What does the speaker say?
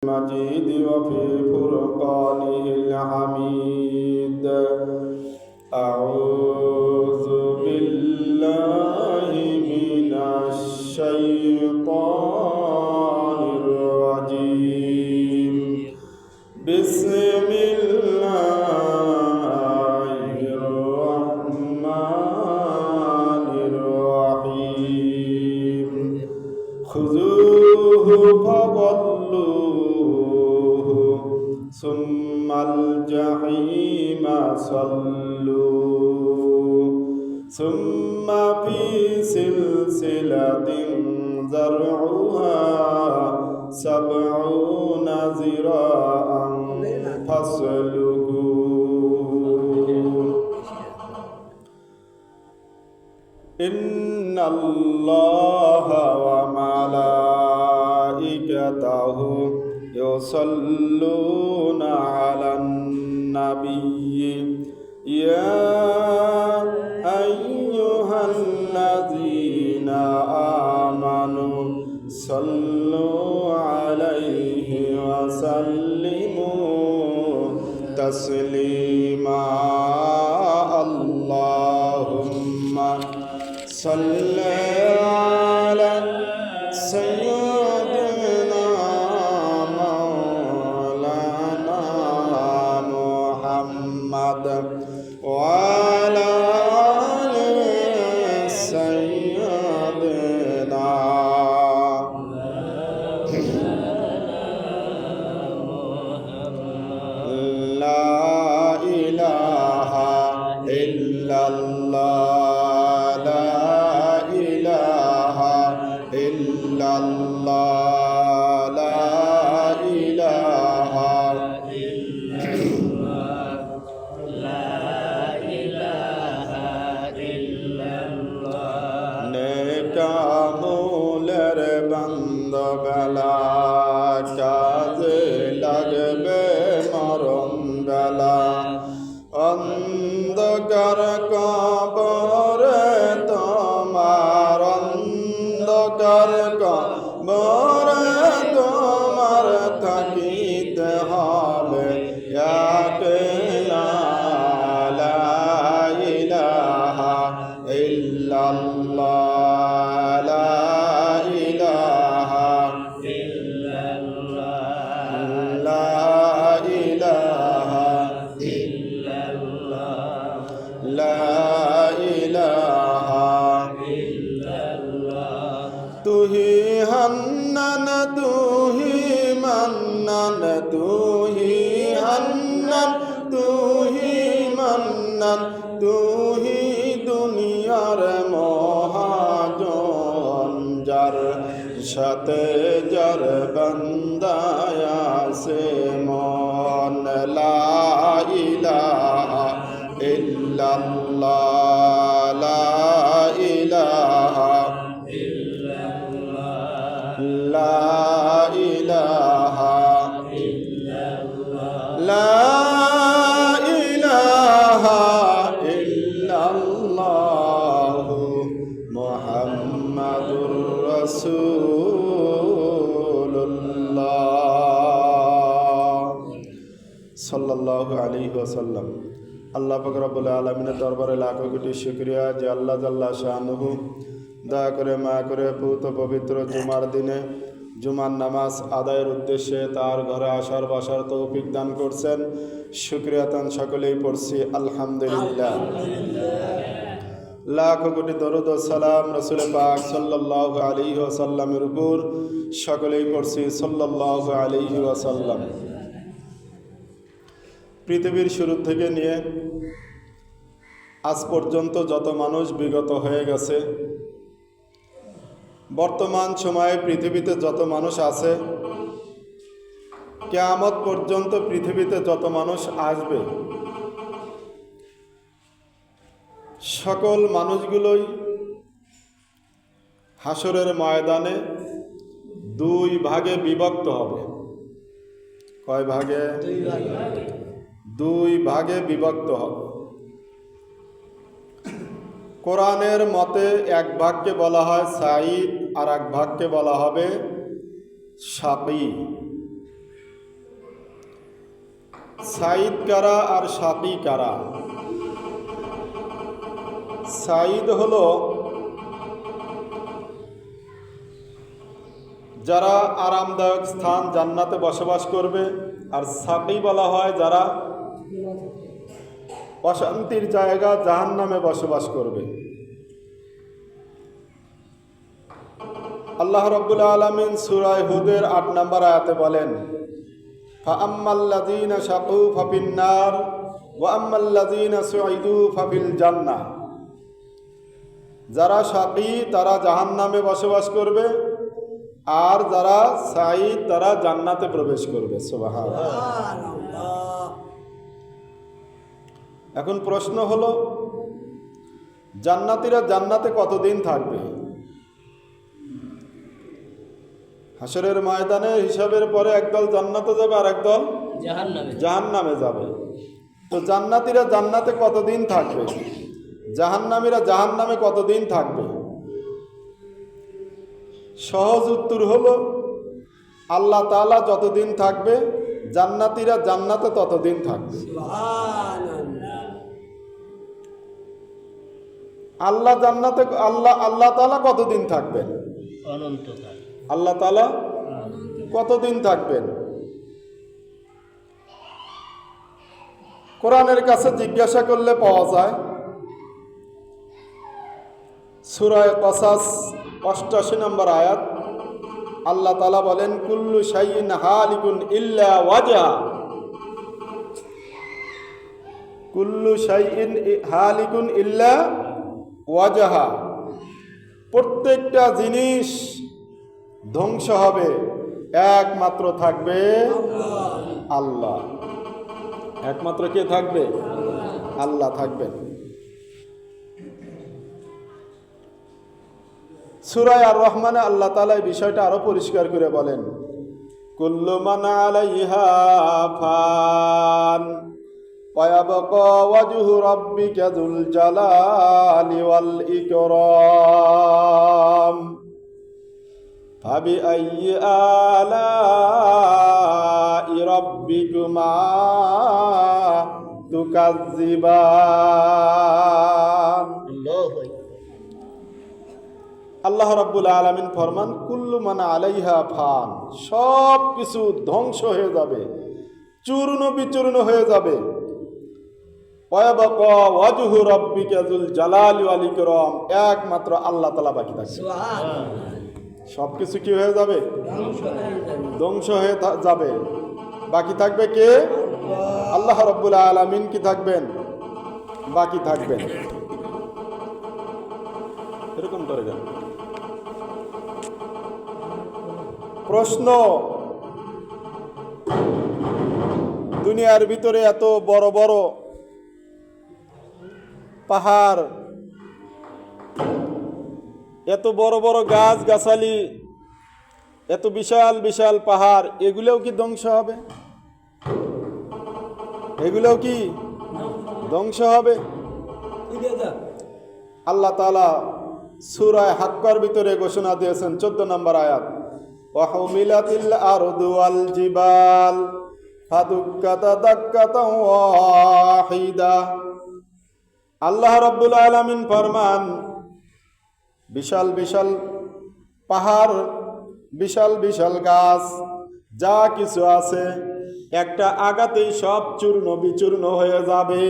المجيد وفي فرقانه الحميد. أعوذ بالله من الشيطان الرجيم. بسم الله الرحمن الرحيم. خذوه فغلوه ثم الجحيم صلوه ثم في سلسلة ذرعها 70 ذراعا فاسلكوه. إن الله وملائكته يصلون على النبي يا أيها الذين آمنوا صلوا عليه وسلموا تسليما. اللهم صل على سيدنا مولانا محمد وعلى آل سيدنا. لا إله إلا الله. নেকামুলের বান্দবেলা কাজে লাগবে মরণ বেলা। অন্ধকার কবরে তোমার, অন্ধকার কবরে তোমার থাকিতে হবে একলা। লা ইলাহা ইল্লাল্লাহ। तू ही हन्नन तू ही मन्नन, तू ही हन्नन तू ही मन्नन, तू ही दुनियार महाजन। जार साथे जार बंदाया से मन। ला इलाहा इल्लल्लाह। ला इलाहा ला इलाहा ला इलाहा इल्लल्लाह मुहम्मदुर रसूलुल्लाह सल्लल्लाहु अलैहि वसल्लम। আল্লাহ পাক রব্বুল আলামিনের দরবারে লাখো কোটি শুকরিয়া যে আল্লাহ জাল্লা শানুহু দয়া করে মায়া করে পবিত্র জুমার দিনে জুমার নামাজ আদায়ের উদ্দেশ্যে তার ঘরে আসার বসার তৌফিক দান করছেন। শুকরিয়া তান সকলেই পড়ছি আলহামদুলিল্লাহ। লাখো কোটি দরুদ ও সালাম রাসূল পাক সাল্লাল্লাহু আলাইহি ওয়াসাল্লামের উপর সকলেই পড়ছি সাল্লাল্লাহু আলাইহি ওয়াসাল্লাম। পৃথিবীর শুরু থেকে নিয়ে আজ পর্যন্ত যত মানুষ বিগত হয়ে গেছে, বর্তমান সময়ে পৃথিবীতে যত মানুষ আছে, কিয়ামত পর্যন্ত পৃথিবীতে যত মানুষ আসবে, সকল মানুষগুলোই হাসরের ময়দানে দুই ভাগে বিভক্ত হবে। কয় ভাগে? দুই ভাগে বিভক্ত হবে। কোরআনের মতে এক ভাগকে বলা হয় সাঈদ, আর এক ভাগকে বলা হবে শাকী। সাঈদ কারা আর শাকী কারা? সাঈদ হলো যারা আরামদায়ক স্থান জান্নাতে বসবাস করবে, আর শাকী বলা হয় যারা অশান্তির জায়গা জাহান্নামে বসবাস করবে। আল্লাহ রাব্বুল আলামিন সূরা হুদের ৮ নম্বর আয়াতে বলেন, ফাআম্মাল্লাযীনা শাকু ফাফিন্নার ওয়া আম্মাল্লাযীনা সুঈদু ফাফিল জান্নাহ। যারা শাকী তারা জাহান্নামে বসবাস করবে, আর যারা সাঈদ তারা জান্নাতে প্রবেশ করবে। সুবহানাল্লাহ। এখন প্রশ্ন হলো, জান্নাতীরা জান্নাতে কতদিন থাকবে? হাসরের ময়দানে হিসাবের পরে একদল জান্নাতে যাবে আর একদল জাহান্নামে যাবে। তো জান্নাতীরা জান্নাতে কতদিন থাকবে, জাহান্নামীরা জাহান্নামে কতদিন থাকবে? সহজ উত্তর হলো, আল্লাহ তাআলা যতদিন থাকবে জান্নাতীরা জান্নাতে ততদিন থাকবে। আল্লাহ জান্নাতে আল্লাহ তাআলা কতদিন থাকবেন? অনন্তকাল। আল্লাহ তাআলা কতদিন থাকবেন? কোরআনের কাছে জিজ্ঞাসা করলে পাওয়া যায়। সূরা কসাস ৮৮ নম্বর আয়াত, আল্লাহ তাআলা বলেন, কুল্লু শাইইন হালিকুন ইল্লা ওয়াজহা। কুল্লু শাইইন হালিকুন ইল্লা ওয়াজহা। প্রত্যেকটা জিনিস ধ্বংস হবে, একমাত্র থাকবে আল্লাহ। একমাত্র কে থাকবে? আল্লাহ থাকবেন। সূরা আর রহমানে আল্লাহ তাআলা এই বিষয়টা আরো পরিষ্কার করে বলেন, কুল্লু মান আলাইহা ফান ওয়া ইয়াবকা ওয়াজহু রাব্বিকা যুল জালালি ওয়াল ইকরাম ফাবিআইয়ি আলাই রাব্বিকুমা তুকাজ্জিবান। আল্লাহ রাব্বুল আলামিন ফরমান, কুল্লু মান আলাইহা ফান, সব কিছু ধ্বংস হয়ে যাবে, চূর্ণ বিচূর্ণ হয়ে যাবে। ওয়ায়াবকা ওয়াজহু রাব্বিকা যুল জালালি ওয়াল ইকরাম, একমাত্র আল্লাহ তাআলা বাকি থাকবে। সব কিছু কি হয়ে যাবে? ধ্বংস হয়ে যাবে। বাকি থাকবে কে? আল্লাহ রাব্বুল আলামিন কি থাকবেন? বাকি থাকবেন। এরকম করে যান। প্রশ্ন, দুনিয়ার ভিতরে এত বড় বড় পাহাড়, এত বড় বড় গাছ গাছালি, এত বিশাল বিশাল পাহাড়, এগুলোও কি ধ্বংস হবে? এগুলোও কি ধ্বংস হবে? আল্লাহ তাআলা সূরা হাক্কার ভিতরে ঘোষণা দিয়েছেন 14 নম্বর আয়াত, ওয়া হুমিলাতিল আরদু ওয়াল জিবাল ফাদুক্কাতা দাক্কাতাও ওয়াহিদা। আল্লাহ রাব্বুল আলামিন ফরমান, বিশাল বিশাল পাহাড়, বিশাল বিশাল গাছ, যা কিছু আছে একটা আঘাতেই সব চূর্ণ বিচূর্ণ হয়ে যাবে।